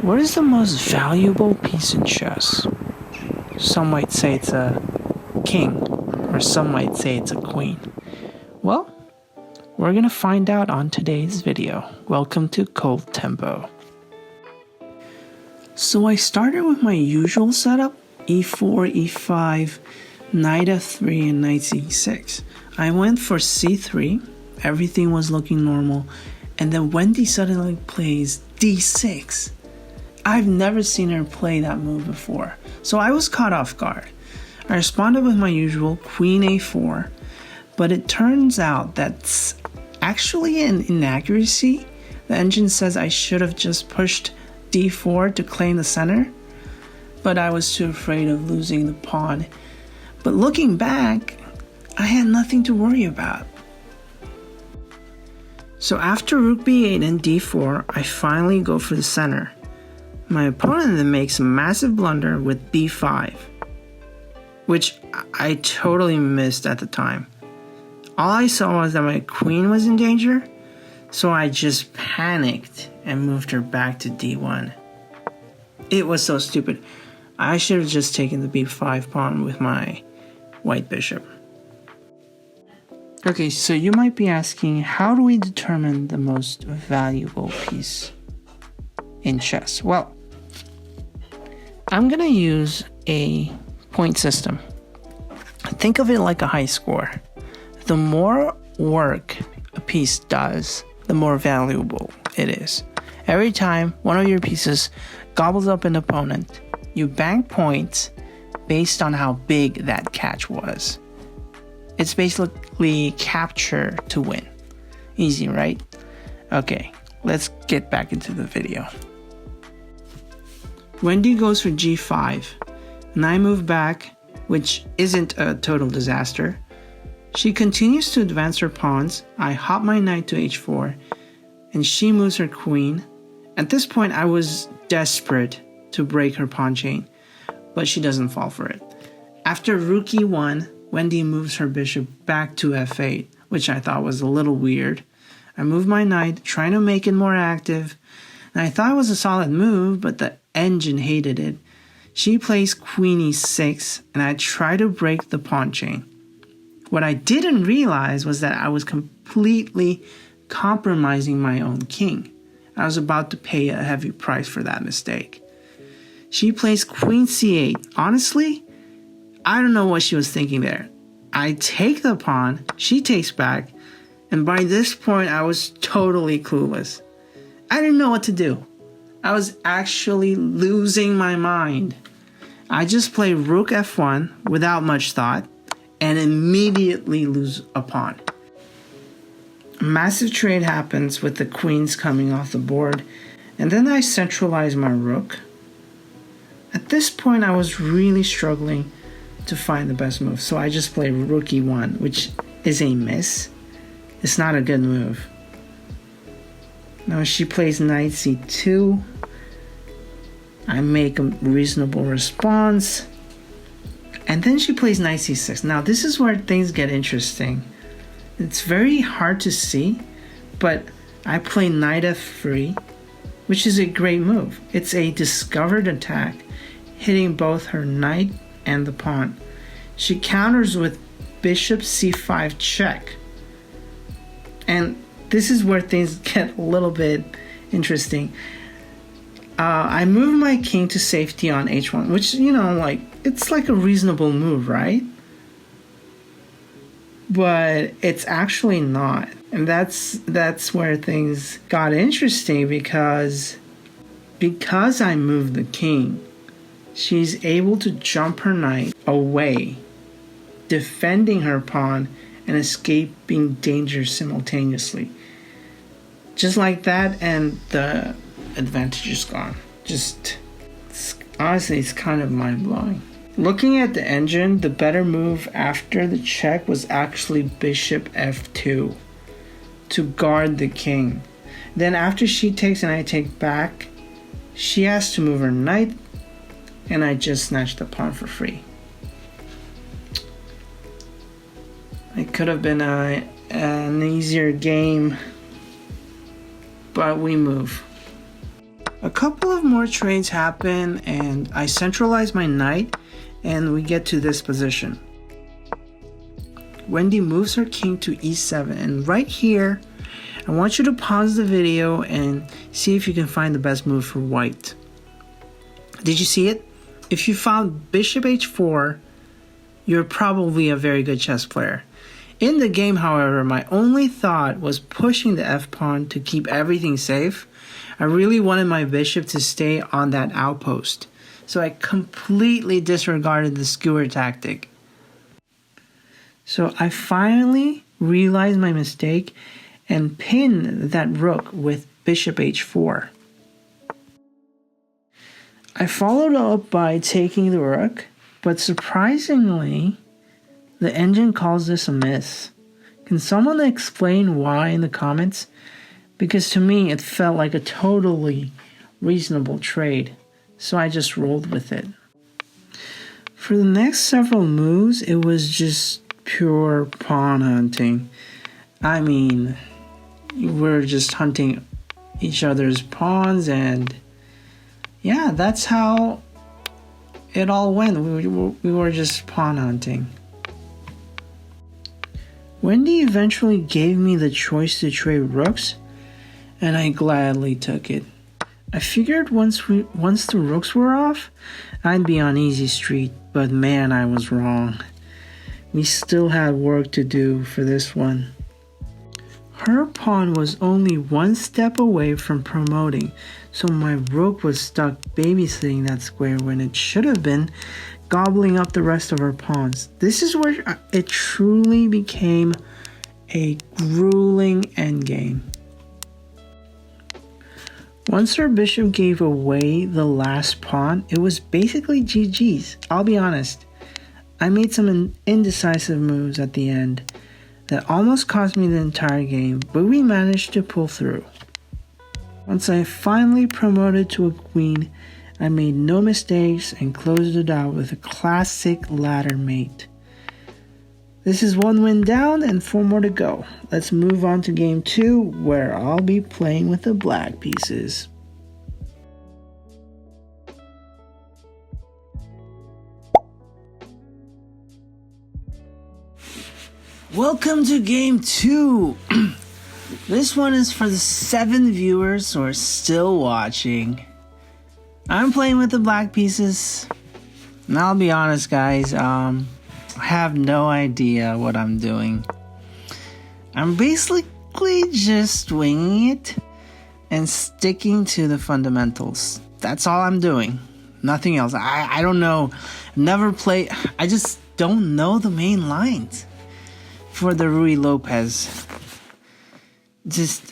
What is the most valuable piece in chess? Some might say it's a king, or some might say it's a queen. Well, we're gonna find out on today's video. Welcome to Cold Tempo. So I started with my usual setup, e4, e5, knight f3, and knight c6. I went for c3, everything was looking normal, and then Wendy suddenly plays d6. I've never seen her play that move before, so I was caught off guard. I responded with my usual queen a4, but it turns out that's actually an inaccuracy. The engine says I should have just pushed d4 to claim the center, but I was too afraid of losing the pawn. But looking back, I had nothing to worry about. So after rook b8 and d4, I finally go for the center. My opponent then makes a massive blunder with b5, which I totally missed at the time. All I saw was that my queen was in danger, so I just panicked and moved her back to d1. It was so stupid. I should have just taken the b5 pawn with my white bishop. Okay, so you might be asking, how do we determine the most valuable piece in chess? Well, I'm gonna use a point system. Think of it like a high score. The more work a piece does, the more valuable it is. Every time one of your pieces gobbles up an opponent, you bank points based on how big that catch was. It's basically capture to win. Easy, right? Okay, let's get back into the video. Wendy goes for g5, and I move back, which isn't a total disaster. She continues to advance her pawns. I hop my knight to h4, and she moves her queen. At this point, I was desperate to break her pawn chain, but she doesn't fall for it. After rook e1, Wendy moves her bishop back to f8, which I thought was a little weird. I move my knight, trying to make it more active, and I thought it was a solid move, but the engine hated it. She plays queen e6, and I try to break the pawn chain. What I didn't realize was that I was completely compromising my own king. I was about to pay a heavy price for that mistake. She plays queen c8. Honestly, I don't know what she was thinking there. I take the pawn, she takes back, and by this point I was totally clueless. I didn't know what to do. I was actually losing my mind. I just play rook f1 without much thought and immediately lose a pawn. A massive trade happens with the queens coming off the board, and then I centralize my rook. At this point I was really struggling to find the best move, so I just play rook e1, which is a miss. It's not a good move. Now she plays knight c2. I make a reasonable response. And then she plays knight c6. Now this is where things get interesting. It's very hard to see, but I play knight f3, which is a great move. It's a discovered attack, hitting both her knight and the pawn. She counters with bishop c5 check. And this is where things get a little bit interesting. I move my king to safety on h1, which, it's like a reasonable move, right? But it's actually not. And that's where things got interesting, because I moved the king, she's able to jump her knight away, defending her pawn and escaping danger simultaneously. Just like that, and the advantage is gone. Honestly, it's kind of mind-blowing. Looking at the engine, the better move after the check was actually bishop f2 to guard the king. Then after she takes and I take back, she has to move her knight, and I just snatched the pawn for free. It could have been an easier game, but we move. A couple of more trades happen and I centralize my knight and we get to this position. Wendy moves her king to e7, and right here I want you to pause the video and see if you can find the best move for white. Did you see it? If you found bishop h4, you're probably a very good chess player. In the game, however, my only thought was pushing the f-pawn to keep everything safe. I really wanted my bishop to stay on that outpost, so I completely disregarded the skewer tactic. So I finally realized my mistake and pinned that rook with bishop h4. I followed up by taking the rook, but surprisingly, the engine calls this a miss. Can someone explain why in the comments? Because to me, it felt like a totally reasonable trade, so I just rolled with it. For the next several moves, it was just pure pawn hunting. I mean, we're just hunting each other's pawns, and yeah, that's how it all went. We were just pawn hunting. Wendy eventually gave me the choice to trade rooks, and I gladly took it. I figured once the rooks were off, I'd be on easy street, but man, I was wrong. We still had work to do for this one. Her pawn was only one step away from promoting, so my rook was stuck babysitting that square when it should have been gobbling up the rest of her pawns. This is where it truly became a grueling endgame. Once her bishop gave away the last pawn, it was basically GG's. I'll be honest. I made some indecisive moves at the end that almost cost me the entire game, but we managed to pull through. Once I finally promoted to a queen, I made no mistakes and closed it out with a classic ladder mate. This is 1 win down and 4 more to go. Let's move on to game 2, where I'll be playing with the black pieces. Welcome to game 2. This one is for the 7 viewers who are still watching. I'm playing with the black pieces, and I'll be honest, guys, I have no idea what I'm doing. I'm basically just winging it and sticking to the fundamentals. That's all I'm doing. Nothing else. I don't know. Never play. I just don't know the main lines for the Ruy Lopez.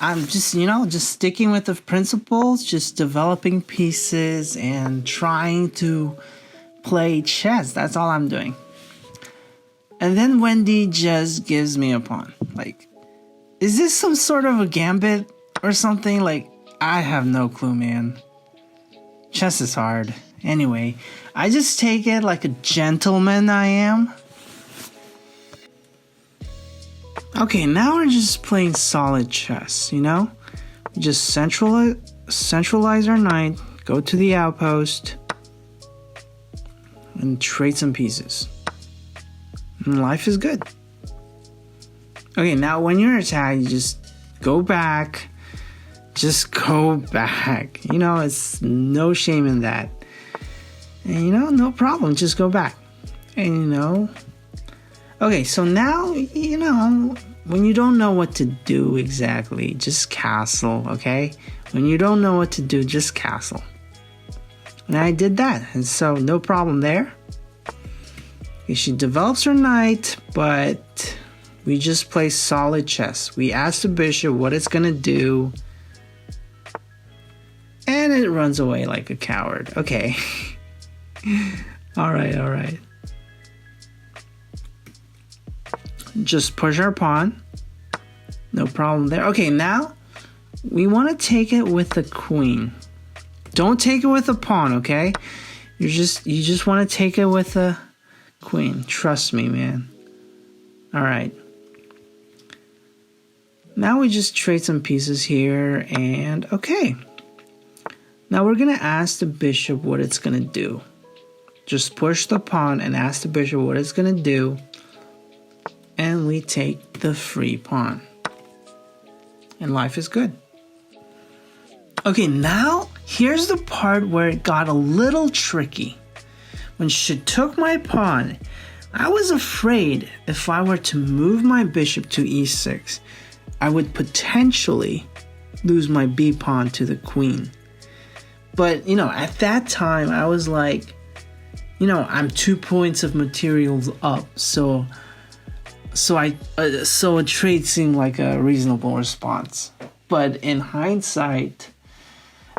I'm just sticking with the principles, just developing pieces and trying to play chess. That's all I'm doing. And then Wendy just gives me a pawn. Like, is this some sort of a gambit or something? Like, I have no clue, man. Chess is hard. Anyway, I just take it like a gentleman I am. Okay, now we're just playing solid chess, you know? We just centralize our knight, go to the outpost, and trade some pieces. And life is good. Okay, now when you're attacked, you just go back. Just go back. You know, it's no shame in that. And you know, no problem, just go back. And you know... Okay, so now, you know, when you don't know what to do exactly, just castle, okay? When you don't know what to do, just castle. And I did that, and so no problem there. She develops her knight, but we just play solid chess. We ask the bishop what it's gonna do, and it runs away like a coward. Okay. Alright. Just push our pawn. No problem there. Okay, now we want to take it with the queen. Don't take it with the pawn, okay? You just want to take it with the queen. Trust me, man. All right. Now we just trade some pieces here, and okay. Now we're going to ask the bishop what it's going to do. Just push the pawn and ask the bishop what it's going to do. And we take the free pawn. And life is good. Okay, now here's the part where it got a little tricky. When she took my pawn, I was afraid if I were to move my bishop to e6, I would potentially lose my b pawn to the queen. But, at that time, I was like, I'm 2 points of materials up, so a trade seemed like a reasonable response. But in hindsight,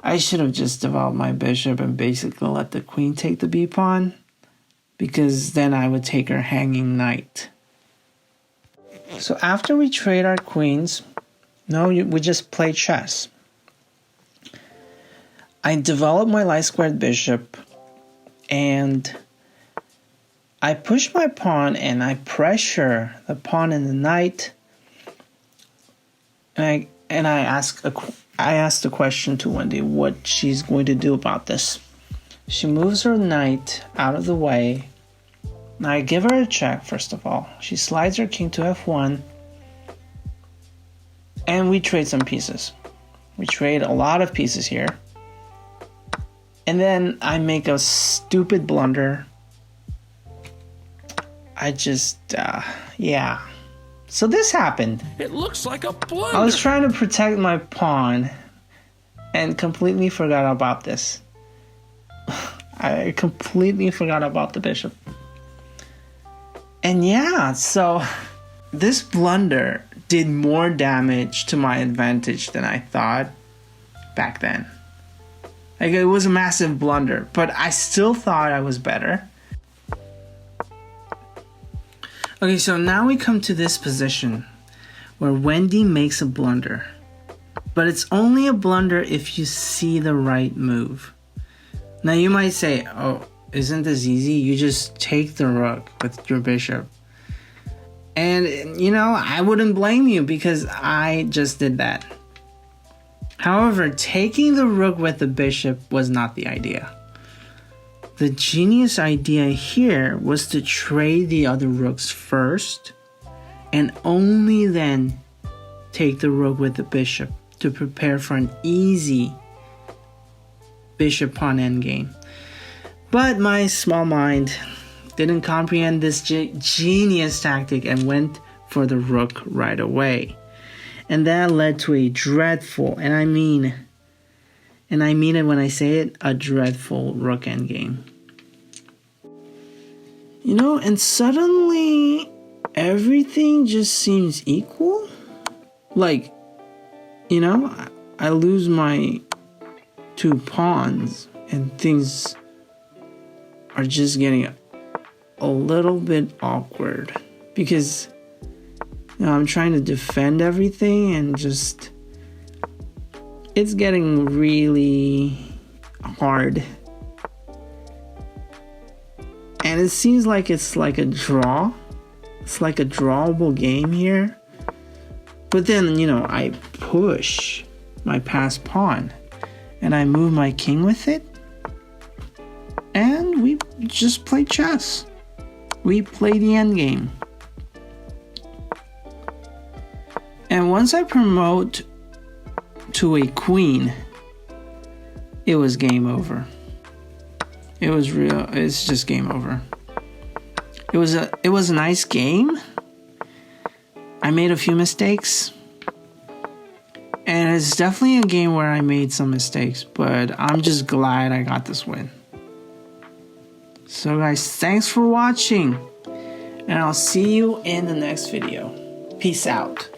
I should have just developed my bishop and basically let the queen take the b pawn, because then I would take her hanging knight. So after we trade our queens, we just play chess. I develop my light squared bishop, and I push my pawn and I pressure the pawn and the knight, and I ask the question to Wendy what she's going to do about this. She moves her knight out of the way. Now I give her a check first of all. She slides her king to f1, and we trade some pieces. We trade a lot of pieces here. And then I make a stupid blunder. So this happened. It looks like a blunder. I was trying to protect my pawn and completely forgot about this. I completely forgot about the bishop. And so this blunder did more damage to my advantage than I thought back then. Like, it was a massive blunder, but I still thought I was better. Okay, so now we come to this position where Wendy makes a blunder. But it's only a blunder if you see the right move. Now you might say, oh, isn't this easy? You just take the rook with your bishop. And, I wouldn't blame you because I just did that. However, taking the rook with the bishop was not the idea. The genius idea here was to trade the other rooks first and only then take the rook with the bishop to prepare for an easy bishop pawn endgame. But my small mind didn't comprehend this genius tactic and went for the rook right away. And that led to a dreadful, and I mean it when I say it, a dreadful rook endgame. And suddenly everything just seems equal. Like, I lose my 2 pawns and things are just getting a little bit awkward because I'm trying to defend everything and just it's getting really hard. And it seems like it's like a draw. It's like a drawable game here. But then, I push my passed pawn and I move my king with it. And we just play chess. We play the endgame. And once I promote to a queen, it was game over. It's just game over. It was a nice game. I made a few mistakes. And it's definitely a game where I made some mistakes, but I'm just glad I got this win. So guys, thanks for watching. And I'll see you in the next video. Peace out.